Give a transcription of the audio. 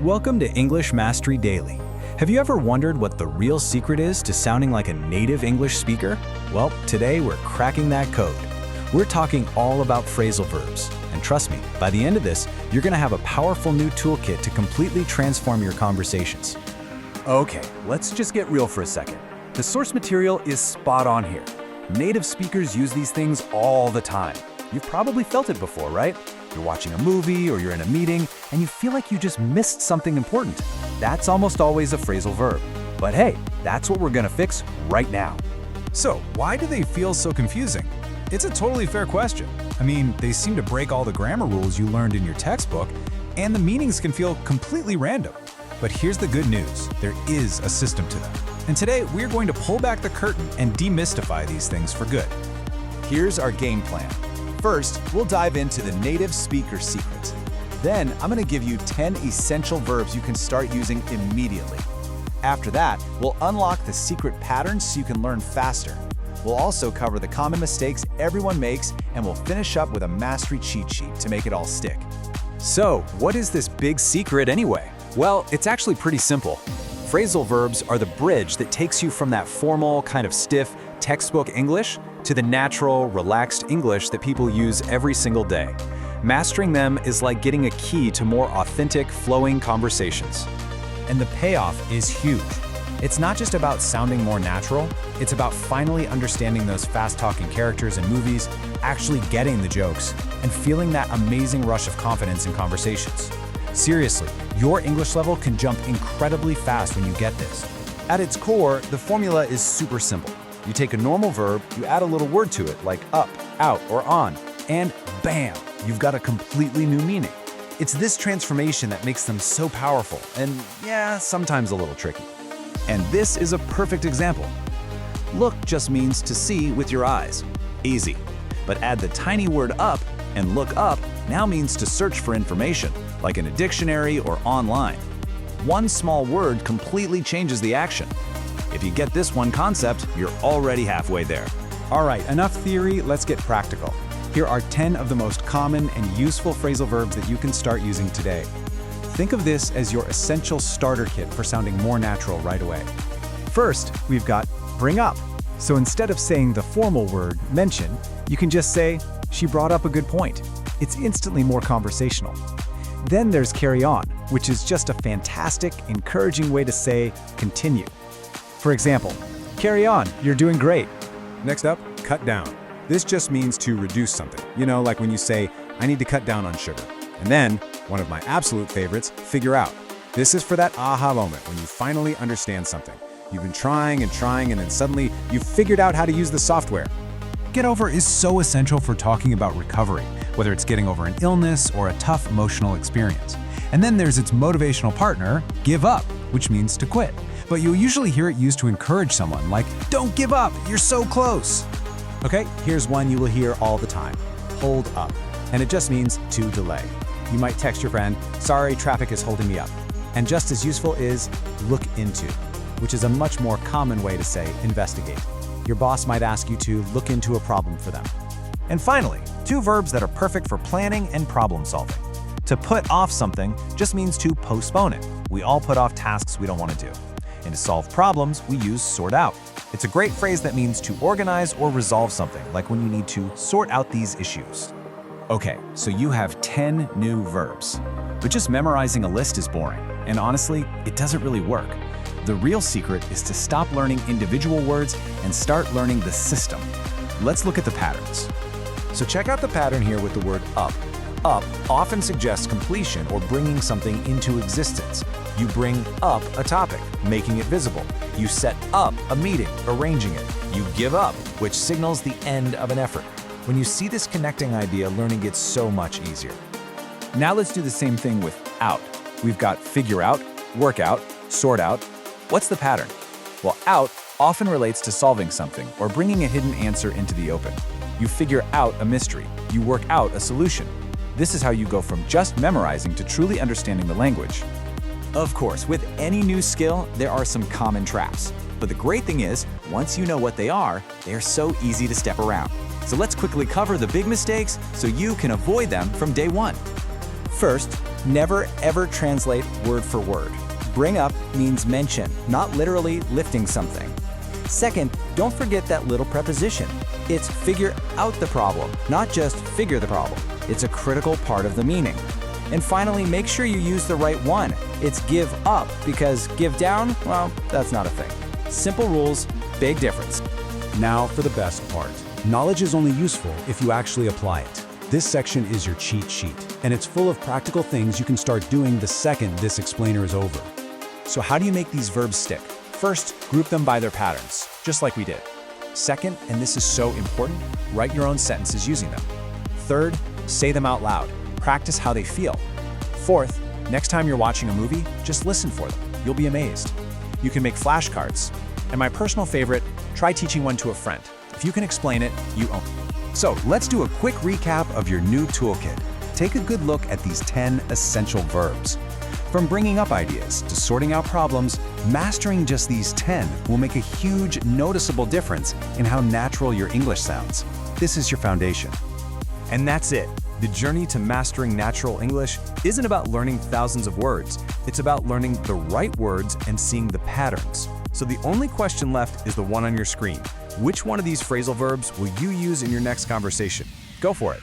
Welcome to English Mastery Daily. Have you ever wondered what the real secret is to sounding like a native English speaker? Well, today we're cracking that code. We're talking all about phrasal verbs. And trust me, by the end of this, you're going to have a powerful new toolkit to completely transform your conversations. Okay, let's just get real for a second. The source material is spot on here. Native speakers use these things all the time. You've probably felt it before, right? You're watching a movie or you're in a meeting and you feel like you just missed something important. That's almost always a phrasal verb. But hey, that's what we're gonna fix right now. So, why do they feel so confusing? It's a totally fair question. I mean, they seem to break all the grammar rules you learned in your textbook, and the meanings can feel completely random. But here's the good news, there is a system to them. And today, we're going to pull back the curtain and demystify these things for good. Here's our game plan. First, we'll dive into the native speaker secrets. Then, I'm going to give you 10 essential verbs you can start using immediately. After that, we'll unlock the secret patterns so you can learn faster. We'll also cover the common mistakes everyone makes, and we'll finish up with a mastery cheat sheet to make it all stick. So, what is this big secret anyway? Well, it's actually pretty simple. Phrasal verbs are the bridge that takes you from that formal, kind of stiff, textbook English to the natural, relaxed English that people use every single day. Mastering them is like getting a key to more authentic, flowing conversations. And the payoff is huge. It's not just about sounding more natural, it's about finally understanding those fast-talking characters in movies, actually getting the jokes, and feeling that amazing rush of confidence in conversations. Seriously, your English level can jump incredibly fast when you get this. At its core, the formula is super simple. You take a normal verb, you add a little word to it like up, out, or on, and bam, you've got a completely new meaning. It's this transformation that makes them so powerful and, yeah, sometimes a little tricky. And this is a perfect example. Look just means to see with your eyes. Easy. But add the tiny word up, and look up now means to search for information, like in a dictionary or online. One small word completely changes the action. If you get this one concept, you're already halfway there. All right, enough theory, let's get practical. Here are 10 of the most common and useful phrasal verbs that you can start using today. Think of this as your essential starter kit for sounding more natural right away. First, we've got bring up. So instead of saying the formal word, mention, you can just say, she brought up a good point. It's instantly more conversational. Then there's carry on, which is just a fantastic, encouraging way to say continue. For example, carry on, you're doing great. Next up, cut down. This just means to reduce something. You know, like when you say, I need to cut down on sugar. And then, one of my absolute favorites, figure out. This is for that aha moment when you finally understand something. You've been trying, and then suddenly you've figured out how to use the software. Get over is so essential for talking about recovery, whether it's getting over an illness or a tough emotional experience. And then there's its motivational partner, give up, which means to quit. But you'll usually hear it used to encourage someone, like, don't give up, you're so close. Okay, here's one you will hear all the time. Hold up. And it just means to delay. You might text your friend, sorry, traffic is holding me up. And just as useful is look into, which is a much more common way to say investigate. Your boss might ask you to look into a problem for them. And finally, 2 verbs that are perfect for planning and problem solving. To put off something just means to postpone it. We all put off tasks we don't want to do. And to solve problems, we use sort out. It's a great phrase that means to organize or resolve something, like when you need to sort out these issues. Okay, so you have 10 new verbs. But just memorizing a list is boring. And honestly, it doesn't really work. The real secret is to stop learning individual words and start learning the system. Let's look at the patterns. So check out the pattern here with the word up. Up often suggests completion or bringing something into existence. You bring up a topic, making it visible. You set up a meeting, arranging it. You give up, which signals the end of an effort. When you see this connecting idea, learning gets so much easier. Now let's do the same thing with out. We've got figure out, work out, sort out. What's the pattern? Well, out often relates to solving something or bringing a hidden answer into the open. You figure out a mystery. You work out a solution. This is how you go from just memorizing to truly understanding the language. Of course, with any new skill, there are some common traps. But the great thing is, once you know what they are so easy to step around. So let's quickly cover the big mistakes so you can avoid them from day one. First, Never ever translate word for word. Bring up means mention, not literally lifting something. Second, don't forget that little preposition. It's figure out the problem, not just figure the problem. It's a critical part of the meaning. And finally, make sure you use the right one. It's give up, because give down, well, that's not a thing. Simple rules, big difference. Now for the best part. Knowledge is only useful if you actually apply it. This section is your cheat sheet, and it's full of practical things you can start doing the second this explainer is over. So how do you make these verbs stick? First, group them by their patterns, just like we did. Second, and this is so important, write your own sentences using them. Third, say them out loud. Practice how they feel. Fourth, next time you're watching a movie, just listen for them. You'll be amazed. You can make flashcards. And my personal favorite, try teaching one to a friend. If you can explain it, you own it. So let's do a quick recap of your new toolkit. Take a good look at these 10 essential verbs. From bringing up ideas to sorting out problems, mastering just these 10 will make a huge, noticeable difference in how natural your English sounds. This is your foundation. And that's it. The journey to mastering natural English isn't about learning thousands of words. It's about learning the right words and seeing the patterns. So the only question left is the one on your screen. Which one of these phrasal verbs will you use in your next conversation? Go for it.